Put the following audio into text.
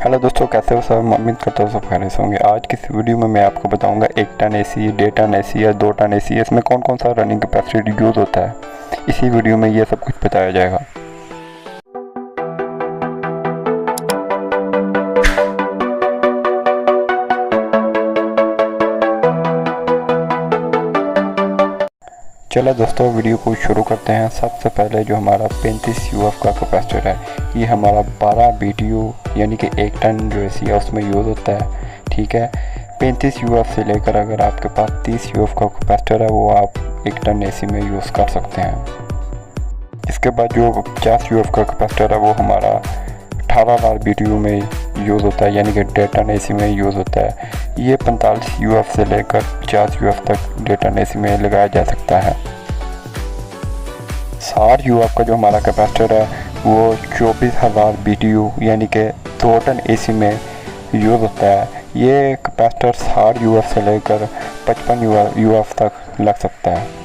Hello दोस्तों, कैसे हो सब। उम्मीद करता हूँ सब खैरियत से होंगे। आज की इस वीडियो में मैं आपको बताऊंगा 1 टन एसी, 1.5 टन एसी या 2 टन एसी, इसमें कौन कौन सा रनिंग कैपेसिटी यूज़ होता है। इसी वीडियो में ये सब कुछ बताया जाएगा। चलो दोस्तों, वीडियो को शुरू करते हैं। सबसे पहले जो हमारा 35 UF का कैपेसिटर है, ये हमारा 12 BTU यानी कि 1 टन जो एसी है उसमें यूज़ होता है। ठीक है, 35 UF से लेकर अगर आपके पास 30 UF का कैपेसिटर है वो आप 1 टन एसी में यूज़ कर सकते हैं। इसके बाद जो 50 UF का कैपेसिटर है वो हमारा 18,000 BTU में यूज़ होता है, यानी कि 1.5 टन एसी में यूज़ होता है। ये 45 UF से लेकर 50 UF तक 1.5 टन एसी में लगाया जा सकता है। 60 UF का जो हमारा कैपेसिटर है वो 24,000 BTU यानी कि 2 टन एसी में यूज़ होता है। ये कैपेसिटर 60 UF से लेकर 55 UF तक लग सकता है।